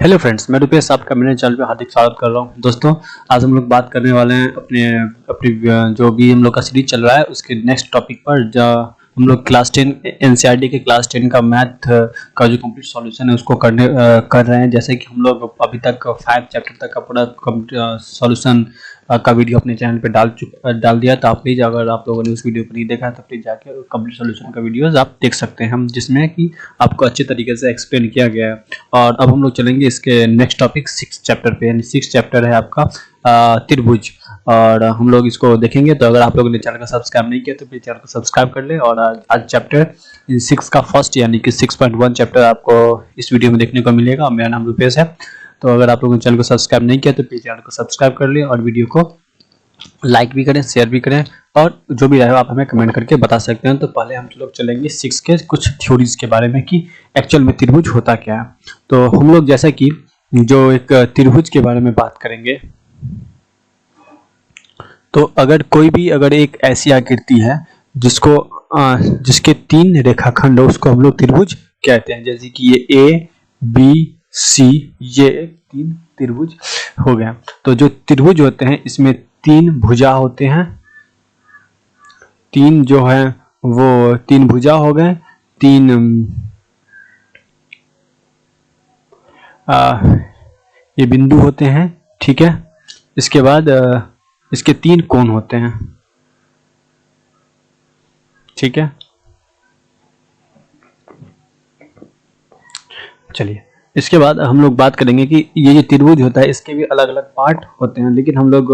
Hello friends, मैं रुपेश आपका मेरे चैनल पे हार्दिक स्वागत कर रहा हूं। दोस्तों, आज हम लोग बात करने वाले हैं अपनी जो भी हम लोग का सीरीज चल रहा है उसके नेक्स्ट टॉपिक पर। जहाँ हम लोग क्लास 10 एनसीईआरटी के क्लास 10 का मैथ का जो कंप्लीट सॉल्यूशन है उसको कर रहे हैं। जैसे कि हम लोग अभी तक 5 चैप्टर तक का पूरा सॉल्यूशन का वीडियो अपने चैनल पे डाल दिया। तो आप प्लीज़, अगर आप लोगों ने उस वीडियो को नहीं देखा तो प्लीज़ जाके कंप्लीट सॉल्यूशन का वीडियोस आप देख सकते हैं, हम जिसमें कि आपको अच्छे तरीके से एक्सप्लेन किया गया है। और अब हम लोग चलेंगे इसके नेक्स्ट टॉपिक 6 चैप्टर पे, यानी 6 चैप्टर है आपका त्रिभुज, और हम लोग इसको देखेंगे। तो अगर आप लोगों ने चैनल को सब्सक्राइब नहीं किया तो प्लीज चैनल को सब्सक्राइब कर ले। और आज चैप्टर 6 का फर्स्ट यानी कि 6.1 चैप्टर आपको इस वीडियो में देखने को मिलेगा। मेरा नाम रुपेश है। तो अगर आप लोगों ने चैनल को सब्सक्राइब नहीं किया तो प्लीज चैनल को सब्सक्राइब कर ले और वीडियो को लाइक भी करें, शेयर भी करें, और जो भी रहे आप हमें कमेंट करके बता सकते हैं। तो पहले हम लोग चलेंगे 6 के कुछ थ्योरीज के बारे में कि एक्चुअल में त्रिभुज होता क्या है। तो हम लोग जैसा कि जो एक त्रिभुज के बारे में बात करेंगे, तो अगर एक ऐसी आकृति है जिसके 3 रेखाखंड हो, उसको हम लोग त्रिभुज कहते हैं। जैसे कि ये ए बी सी, ये 3 त्रिभुज हो गया। तो जो त्रिभुज होते हैं इसमें 3 भुजा होते हैं। 3 जो है वो 3 भुजा हो गए, 3 ये बिंदु होते हैं, ठीक है। इसके बाद इसके 3 कोण होते हैं, ठीक है। चलिए, इसके बाद हम लोग बात करेंगे कि ये जो त्रिभुज होता है इसके भी अलग अलग पार्ट होते हैं, लेकिन हम लोग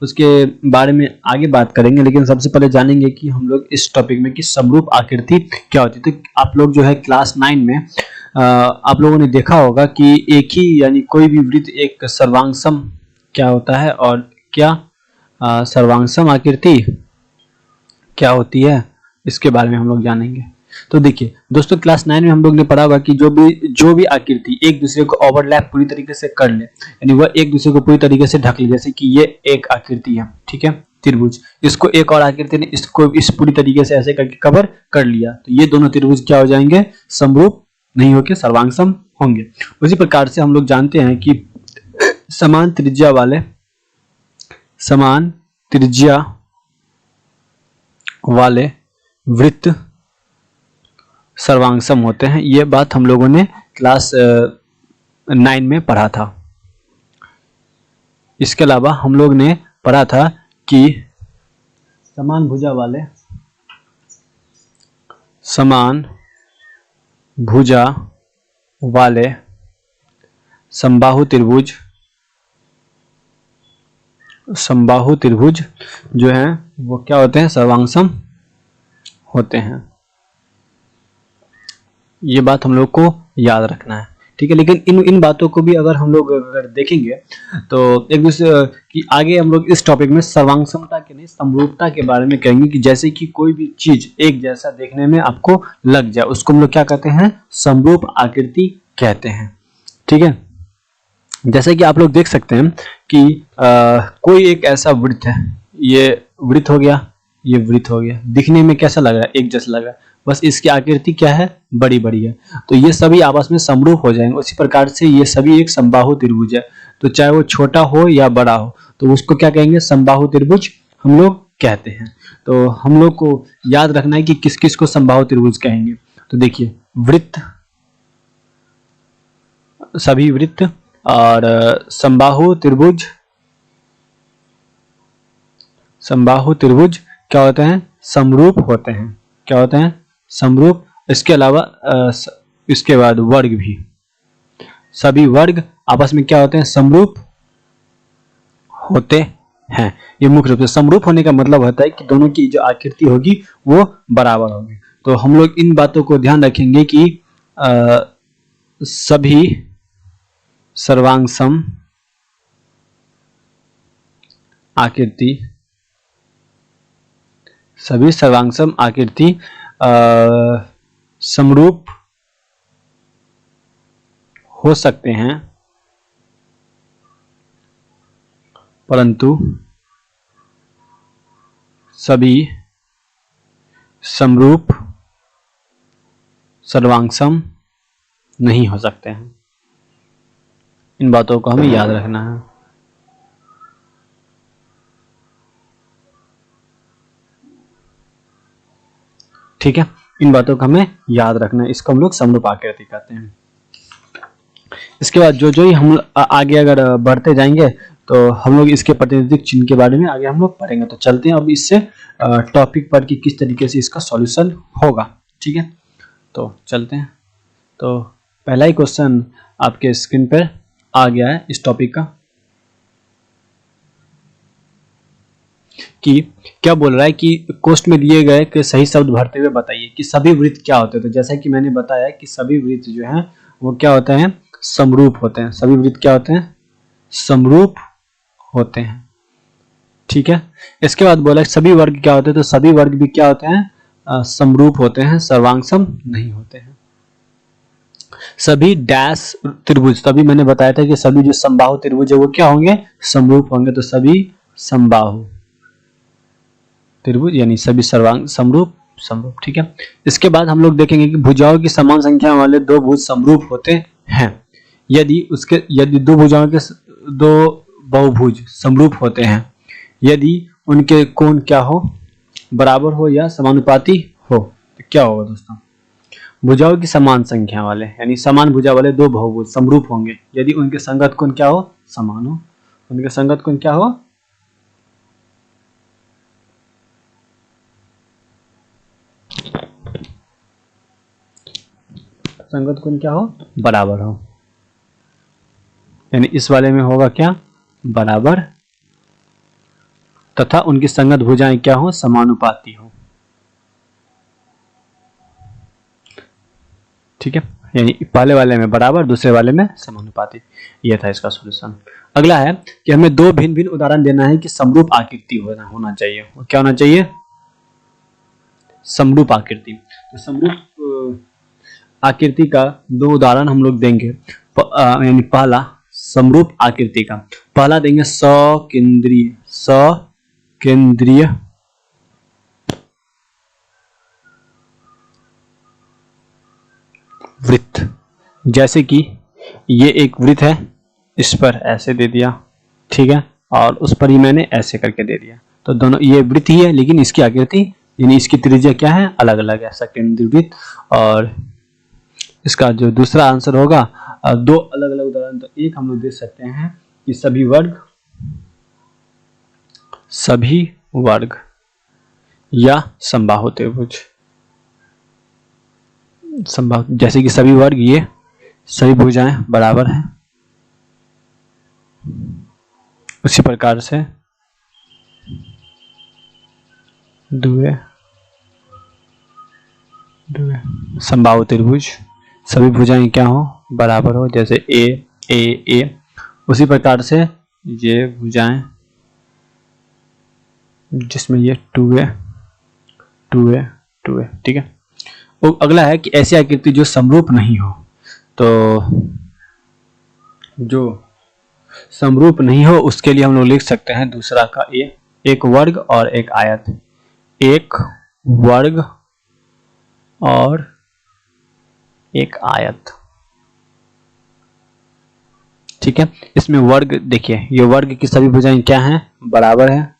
उसके बारे में आगे बात करेंगे। लेकिन सबसे पहले जानेंगे कि हम लोग इस टॉपिक में कि समरूप आकृति क्या होती है। तो आप लोग जो है क्लास 9 में आप लोगों ने देखा होगा कि एक ही यानी कोई भी वृत्त एक सर्वांगसम क्या होता है, और क्या सर्वांगसम आकृति क्या होती है, इसके बारे में हम लोग जानेंगे। तो देखिए दोस्तों, क्लास 9 में हम लोग ने पढ़ा होगा कि जो भी आकृति एक दूसरे को ओवरलैप पूरी तरीके से कर ले, यानी वह एक दूसरे को पूरी तरीके से ढक ले। जैसे कि ये एक आकृति है, ठीक है, त्रिभुज, इसको एक और आकृति ने इसको इस पूरी तरीके से ऐसे करके कवर कर लिया, तो ये दोनों त्रिभुज क्या हो जाएंगे, समरूप नहीं होकर सर्वांगसम होंगे। उसी प्रकार से हम लोग जानते हैं कि समान त्रिज्या वाले वृत्त सर्वांगसम होते हैं। ये बात हम लोगों ने क्लास 9 में पढ़ा था। इसके अलावा हम लोग ने पढ़ा था कि समान भुजा वाले समबाहु त्रिभुज जो हैं वो क्या होते हैं, सर्वांगसम होते हैं। ये बात हम लोग को याद रखना है, ठीक है। लेकिन इन बातों को भी अगर हम लोग देखेंगे तो एक दूसरे की आगे हम लोग इस टॉपिक में सर्वांगसमता के नहीं समरूपता के बारे में कहेंगे कि जैसे कि कोई भी चीज एक जैसा देखने में आपको लग जाए उसको हम लोग क्या कहते हैं, समरूप आकृति कहते हैं, ठीक है। जैसे कि आप लोग देख सकते हैं कि कोई एक ऐसा वृत्त है, ये वृत्त हो गया, ये वृत्त हो गया, दिखने में कैसा लग रहा है, एक जैसा लग रहा है, बस इसकी आकृति क्या है, बड़ी बड़ी है, तो ये सभी आपस में समरूप हो जाएंगे। उसी प्रकार से ये सभी एक समबाहु त्रिभुज है, तो चाहे वो छोटा हो या बड़ा हो तो उसको क्या कहेंगे, समबाहु त्रिभुज हम लोग कहते हैं। तो हम लोग को याद रखना है कि किस किस को समबाहु त्रिभुज कहेंगे। तो देखिए, वृत्त, सभी वृत्त और समबाहु त्रिभुज क्या होते हैं, समरूप होते हैं। क्या होते हैं, समरूप। इसके अलावा इसके बाद वर्ग भी, सभी वर्ग आपस में क्या होते हैं, समरूप होते हैं। ये मुख्य रूप से समरूप होने का मतलब होता है कि दोनों की जो आकृति होगी वो बराबर होगी। तो हम लोग इन बातों को ध्यान रखेंगे कि सभी सर्वांगसम आकृति समरूप हो सकते हैं, परंतु सभी समरूप सर्वांगसम नहीं हो सकते हैं। इन बातों को हमें याद रखना है। ठीक है, इन बातों को हमें याद रखना है। इसको हम लोग समरूप आकृति कहते हैं। इसके बाद जो जो ही हम आगे अगर बढ़ते जाएंगे तो हम लोग इसके प्रतिनिधिक चिन्ह के बारे में आगे हम लोग पढ़ेंगे। तो चलते हैं अब इससे टॉपिक पर कि किस तरीके से इसका सॉल्यूशन होगा। ठीक है, तो चलते हैं। तो पहला ही क्वेश्चन आपके स्क्रीन पर आ गया है इस टॉपिक का, कि क्या बोल रहा है कि कोष्ठ में दिए गए के सही शब्द भरते हुए बताइए कि सभी वृत्त क्या होते हैं। तो जैसा कि मैंने बताया कि सभी वृत्त जो हैं वो क्या होते हैं, समरूप होते हैं। सभी वृत्त क्या होते हैं, समरूप होते हैं। ठीक है, इसके बाद बोला सभी वर्ग क्या होते हैं। तो सभी वर्ग भी क्या होते हैं, समरूप होते हैं, सर्वांगसम नहीं होते हैं। सभी डैश त्रिभुज, तभी मैंने बताया था कि सभी जो समबाहु त्रिभुज है वो क्या होंगे, समरूप होंगे। तो सभी समबाहु त्रिभुज यानी सभी सर्वांग समरूप समरूप। ठीक है, इसके बाद हम लोग देखेंगे कि भुजाओं की समान संख्या वाले दो भुज समरूप होते हैं। यदि दो भुजाओं के दो बहुभुज समरूप होते हैं, यदि उनके कोण क्या हो, बराबर हो या समानुपाती हो, तो क्या होगा दोस्तों, भुजाओं की समान संख्या वाले यानी समान भुजा वाले दो बहुभुज समरूप होंगे यदि उनके संगत कोण क्या हो, समान हो। उनके संगत कोण क्या हो, संगत कोण क्या हो, बराबर हो। यानी इस वाले में होगा क्या, बराबर, तथा उनकी संगत भुजाएं क्या हो, समानुपाती हो। ठीक है, यानी पहले वाले में बराबर, दूसरे वाले में समानुपाती। यह था इसका सॉल्यूशन। अगला है कि हमें दो भिन्न भिन्न उदाहरण देना है कि समरूप आकृति होना चाहिए। क्या होना चाहिए, समरूप आकृति। तो समरूप आकृति का दो उदाहरण हम लोग देंगे। यानी पहला समरूप आकृति का पहला देंगे सकेंद्रीय वृत्त। जैसे कि ये एक वृत्त है, इस पर ऐसे दे दिया, ठीक है, और उस पर ही मैंने ऐसे करके दे दिया। तो दोनों ये वृत्त ही है लेकिन इसकी आकृति यानी इसकी त्रिज्या क्या है, अलग अलग है, सकेंद्रीय वृत्त। और इसका जो दूसरा आंसर होगा, दो अलग अलग उदाहरण। तो एक हम लोग दे सकते हैं कि सभी वर्ग या समबाहु त्रिभुज। जैसे कि सभी वर्ग, ये सभी भुजाएं बराबर हैं, उसी प्रकार से द्वितीय समबाहु त्रिभुज सभी भुजाएं क्या हो, बराबर हो। जैसे ए ए ए, उसी प्रकार से ये भुजाएं जिसमें ये 2a 2a 2a। ठीक है, वो अगला है कि ऐसी आकृति जो समरूप नहीं हो। तो जो समरूप नहीं हो उसके लिए हम लोग लिख सकते हैं दूसरा का ए, एक वर्ग और एक आयत। एक वर्ग और एक आयत। ठीक है, इसमें वर्ग देखिए, ये वर्ग की सभी भुजाएं क्या हैं, बराबर है,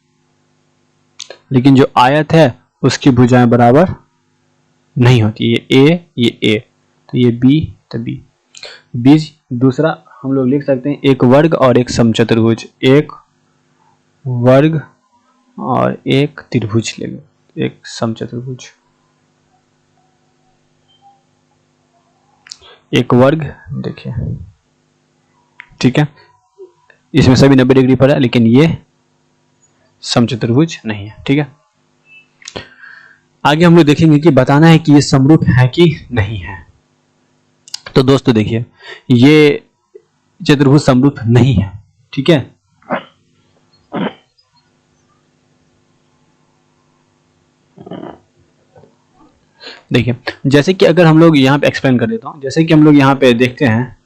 लेकिन जो आयत है उसकी भुजाएं बराबर नहीं होती। ये ए तो ये बी तो बी। बीज दूसरा हम लोग लिख सकते हैं एक वर्ग और एक समचतुर्भुज। एक वर्ग और एक त्रिभुज ले लो, एक समचतुर्भुज। एक वर्ग देखिए, ठीक है, इसमें सभी 90 डिग्री पर है लेकिन ये समचतुर्भुज नहीं है। ठीक है, आगे हम लोग देखेंगे कि बताना है कि ये समरूप है कि नहीं है। तो दोस्तों देखिए, ये चतुर्भुज समरूप नहीं है। ठीक है, देखिए जैसे कि अगर हम लोग यहाँ पे एक्सप्लेन कर देता हूं, जैसे कि हम लोग यहाँ पे देखते हैं,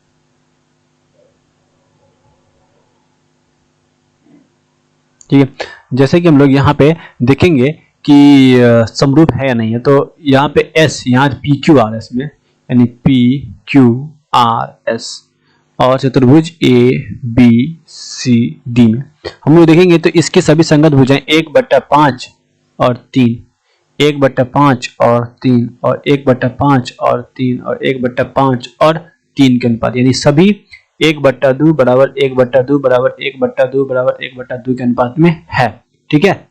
ठीक है, जैसे कि हम लोग यहाँ पे देखेंगे कि समरूप है या नहीं है। तो यहाँ पे एस, यहाँ पी क्यू आर एस में, यानी पी क्यू आर एस, और चतुर्भुज ABCD में हम लोग देखेंगे तो इसके सभी संगत भुजाएं 1/5 और 3, 1/5 और 3 और 1/5 और 3 और 1/5 और 3 के अनुपात, यानी सभी 1/2 बराबर 1/2 बराबर 1/2 बराबर 1/2 के अनुपात में है। ठीक है,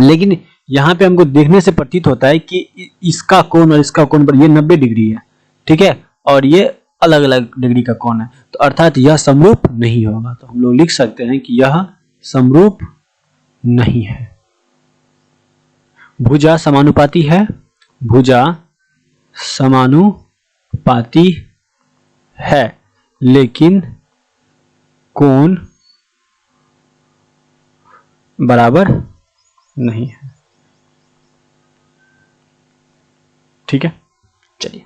लेकिन यहाँ पे हमको देखने से प्रतीत होता है कि इसका कोण और इसका कोण ये 90 डिग्री है। ठीक है, और ये अलग अलग डिग्री का कोण है, तो अर्थात यह समरूप नहीं होगा। तो हम लोग लिख सकते हैं कि यह समरूप नहीं है। भुजा समानुपाती है, भुजा समानुपाती है, लेकिन कोण बराबर नहीं है। ठीक है, चलिए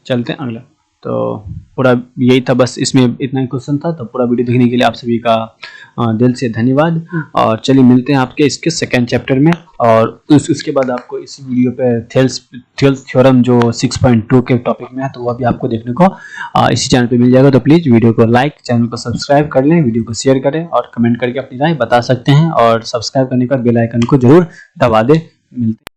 चलते हैं अगला। तो पूरा यही था, बस इसमें इतना ही क्वेश्चन था। तो पूरा वीडियो देखने के लिए आप सभी का दिल से धन्यवाद। और चलिए मिलते हैं आपके इसके सेकंड चैप्टर में, और उसके बाद आपको इस वीडियो पे थेल्स थ्योरम जो 6.2 के टॉपिक में है, तो वह भी आपको देखने को इसी चैनल पे मिल जाएगा। तो प्लीज़ वीडियो को लाइक, चैनल को सब्सक्राइब कर लें, वीडियो को शेयर करें और कमेंट करके अपनी राय बता सकते हैं, और सब्सक्राइब करने के बाद बेल आइकन को जरूर दबा दें। मिलते